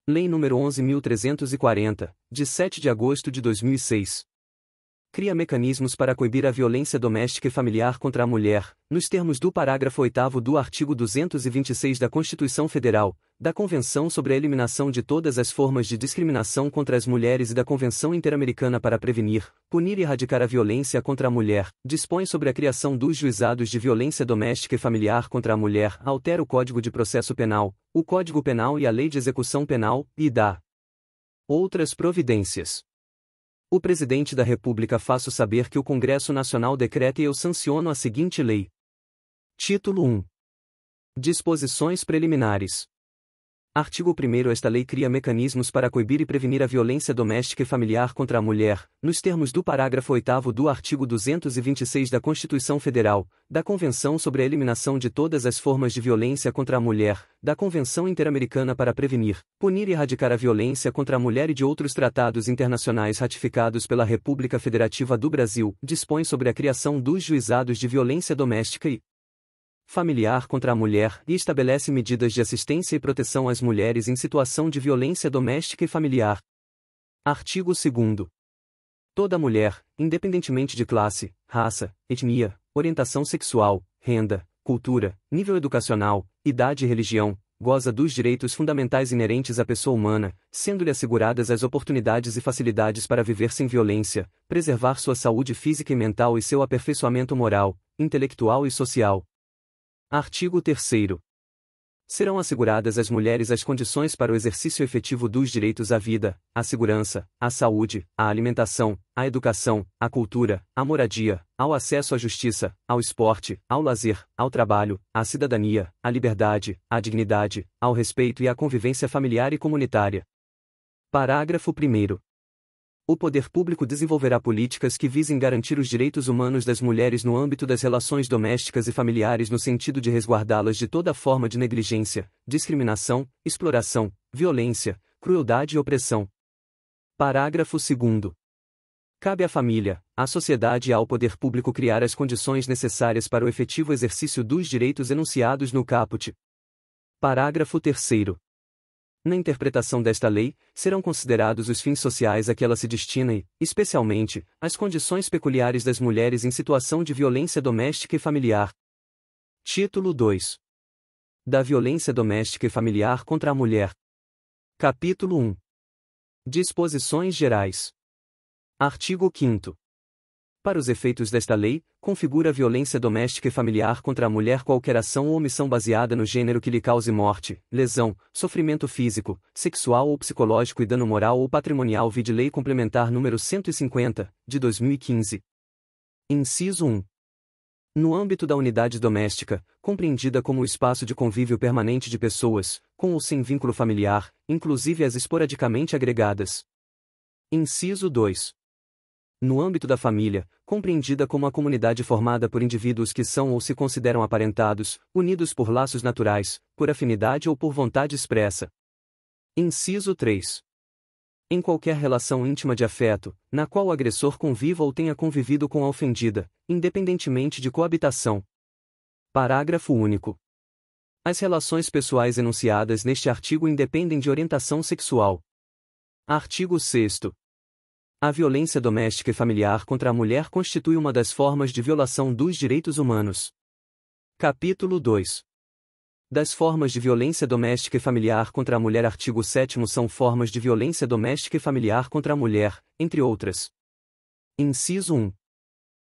Lei nº 11.340, de 7 de agosto de 2006. Cria mecanismos para coibir a violência doméstica e familiar contra a mulher, nos termos do parágrafo 8º do artigo 226 da Constituição Federal, da Convenção sobre a Eliminação de todas as formas de discriminação contra as mulheres e da Convenção Interamericana para prevenir, punir e erradicar a violência contra a mulher, dispõe sobre a criação dos juizados de violência doméstica e familiar contra a mulher, altera o Código de Processo Penal, o Código Penal e a Lei de Execução Penal, e dá outras providências. O Presidente da República faço saber que o Congresso Nacional decreta e eu sanciono a seguinte lei. Título 1. Disposições preliminares. Artigo 1º. Esta lei cria mecanismos para coibir e prevenir a violência doméstica e familiar contra a mulher, nos termos do parágrafo 8º do artigo 226 da Constituição Federal, da Convenção sobre a Eliminação de todas as formas de violência contra a mulher, da Convenção Interamericana para prevenir, punir e erradicar a violência contra a mulher e de outros tratados internacionais ratificados pela República Federativa do Brasil, dispõe sobre a criação dos juizados de violência doméstica e familiar contra a mulher e estabelece medidas de assistência e proteção às mulheres em situação de violência doméstica e familiar. Artigo 2º. Toda mulher, independentemente de classe, raça, etnia, orientação sexual, renda, cultura, nível educacional, idade e religião, goza dos direitos fundamentais inerentes à pessoa humana, sendo-lhe asseguradas as oportunidades e facilidades para viver sem violência, preservar sua saúde física e mental e seu aperfeiçoamento moral, intelectual e social. Artigo 3º. Serão asseguradas às mulheres as condições para o exercício efetivo dos direitos à vida, à segurança, à saúde, à alimentação, à educação, à cultura, à moradia, ao acesso à justiça, ao esporte, ao lazer, ao trabalho, à cidadania, à liberdade, à dignidade, ao respeito e à convivência familiar e comunitária. Parágrafo 1º. O poder público desenvolverá políticas que visem garantir os direitos humanos das mulheres no âmbito das relações domésticas e familiares no sentido de resguardá-las de toda forma de negligência, discriminação, exploração, violência, crueldade e opressão. Parágrafo 2º. Cabe à família, à sociedade e ao poder público criar as condições necessárias para o efetivo exercício dos direitos enunciados no caput. Parágrafo 3º. Na interpretação desta lei, serão considerados os fins sociais a que ela se destina e, especialmente, as condições peculiares das mulheres em situação de violência doméstica e familiar. Título 2. Da violência doméstica e familiar contra a mulher. Capítulo 1. Disposições gerais. Artigo 5º. Para os efeitos desta lei, configura a violência doméstica e familiar contra a mulher qualquer ação ou omissão baseada no gênero que lhe cause morte, lesão, sofrimento físico, sexual ou psicológico e dano moral ou patrimonial vide Lei Complementar nº 150, de 2015. Inciso 1. No âmbito da unidade doméstica, compreendida como o espaço de convívio permanente de pessoas, com ou sem vínculo familiar, inclusive as esporadicamente agregadas. Inciso 2. No âmbito da família, compreendida como a comunidade formada por indivíduos que são ou se consideram aparentados, unidos por laços naturais, por afinidade ou por vontade expressa. Inciso 3. Em qualquer relação íntima de afeto, na qual o agressor conviva ou tenha convivido com a ofendida, independentemente de coabitação. Parágrafo único. As relações pessoais enunciadas neste artigo independem de orientação sexual. Artigo 6º. A violência doméstica e familiar contra a mulher constitui uma das formas de violação dos direitos humanos. Capítulo 2. Das formas de violência doméstica e familiar contra a mulher. Artigo 7º. São formas de violência doméstica e familiar contra a mulher, entre outras. Inciso 1.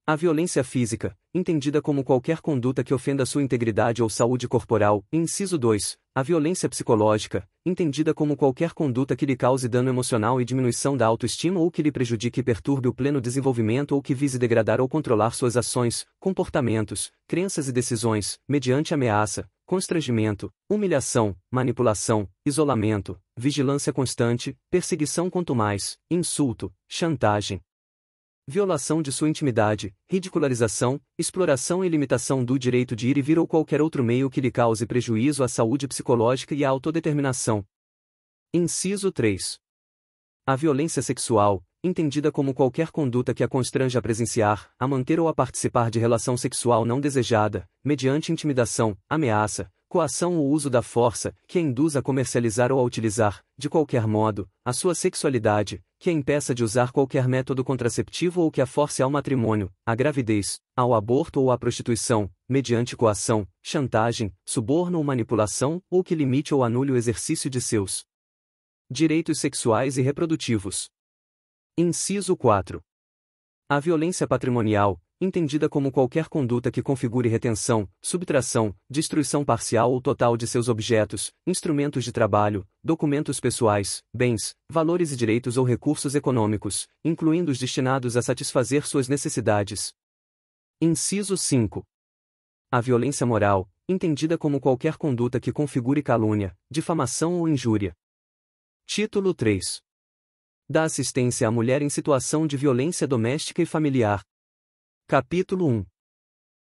A violência física, entendida como qualquer conduta que ofenda sua integridade ou saúde corporal. Inciso 2. A violência psicológica, entendida como qualquer conduta que lhe cause dano emocional e diminuição da autoestima ou que lhe prejudique e perturbe o pleno desenvolvimento ou que vise degradar ou controlar suas ações, comportamentos, crenças e decisões, mediante ameaça, constrangimento, humilhação, manipulação, isolamento, vigilância constante, perseguição contumaz, insulto, chantagem, violação de sua intimidade, ridicularização, exploração e limitação do direito de ir e vir ou qualquer outro meio que lhe cause prejuízo à saúde psicológica e à autodeterminação. Inciso 3. A violência sexual, entendida como qualquer conduta que a constranja a presenciar, a manter ou a participar de relação sexual não desejada, mediante intimidação, ameaça, coação ou uso da força, que a induz a comercializar ou a utilizar, de qualquer modo, a sua sexualidade, que a impeça de usar qualquer método contraceptivo ou que a force ao matrimônio, à gravidez, ao aborto ou à prostituição, mediante coação, chantagem, suborno ou manipulação, ou que limite ou anule o exercício de seus direitos sexuais e reprodutivos. Inciso 4. A violência patrimonial, entendida como qualquer conduta que configure retenção, subtração, destruição parcial ou total de seus objetos, instrumentos de trabalho, documentos pessoais, bens, valores e direitos ou recursos econômicos, incluindo os destinados a satisfazer suas necessidades. Inciso 5. A violência moral, entendida como qualquer conduta que configure calúnia, difamação ou injúria. Título 3. Da assistência à mulher em situação de violência doméstica e familiar. Capítulo 1.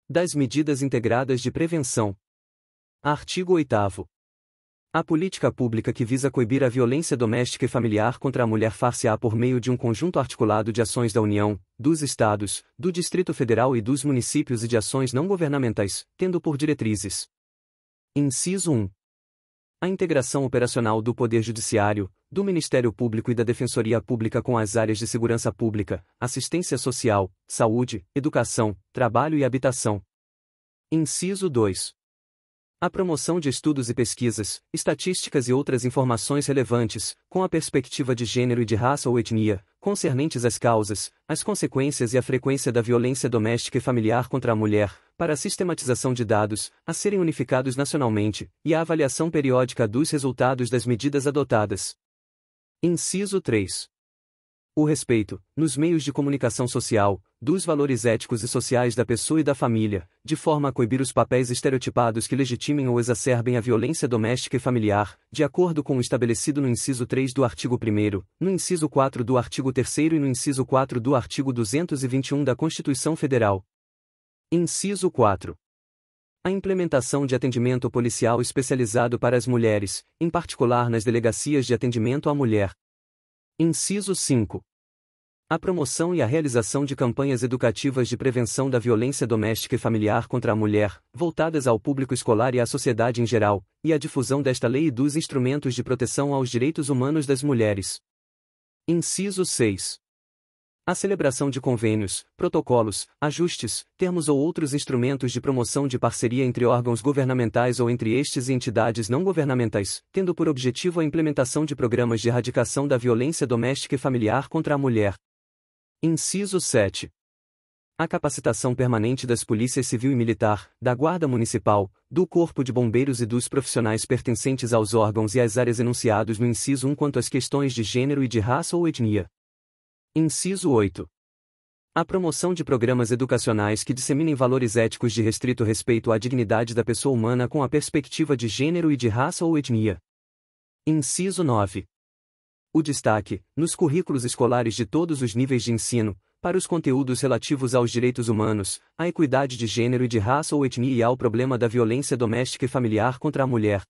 Das medidas integradas de prevenção. Artigo 8º. A política pública que visa coibir a violência doméstica e familiar contra a mulher far-se-á por meio de um conjunto articulado de ações da União, dos Estados, do Distrito Federal e dos municípios e de ações não governamentais, tendo por diretrizes. Inciso 1. A integração operacional do Poder Judiciário, do Ministério Público e da Defensoria Pública com as áreas de segurança pública, assistência social, saúde, educação, trabalho e habitação. Inciso 2. A promoção de estudos e pesquisas, estatísticas e outras informações relevantes, com a perspectiva de gênero e de raça ou etnia, concernentes às causas, as consequências e a frequência da violência doméstica e familiar contra a mulher, para a sistematização de dados, a serem unificados nacionalmente, e a avaliação periódica dos resultados das medidas adotadas. Inciso 3. O respeito, nos meios de comunicação social, dos valores éticos e sociais da pessoa e da família, de forma a coibir os papéis estereotipados que legitimem ou exacerbem a violência doméstica e familiar, de acordo com o estabelecido no inciso 3 do artigo 1º, no inciso 4 do artigo 3º e no inciso 4 do artigo 221 da Constituição Federal. Inciso 4. A implementação de atendimento policial especializado para as mulheres, em particular nas delegacias de atendimento à mulher. Inciso 5. A promoção e a realização de campanhas educativas de prevenção da violência doméstica e familiar contra a mulher, voltadas ao público escolar e à sociedade em geral, e a difusão desta lei e dos instrumentos de proteção aos direitos humanos das mulheres. Inciso 6. A celebração de convênios, protocolos, ajustes, termos ou outros instrumentos de promoção de parceria entre órgãos governamentais ou entre estes e entidades não governamentais, tendo por objetivo a implementação de programas de erradicação da violência doméstica e familiar contra a mulher. Inciso 7. A capacitação permanente das polícias civil e militar, da Guarda Municipal, do Corpo de Bombeiros e dos profissionais pertencentes aos órgãos e às áreas enunciados no inciso 1 quanto às questões de gênero e de raça ou etnia. Inciso 8. A promoção de programas educacionais que disseminem valores éticos de restrito respeito à dignidade da pessoa humana com a perspectiva de gênero e de raça ou etnia. Inciso 9. O destaque, nos currículos escolares de todos os níveis de ensino, para os conteúdos relativos aos direitos humanos, à equidade de gênero e de raça ou etnia e ao problema da violência doméstica e familiar contra a mulher.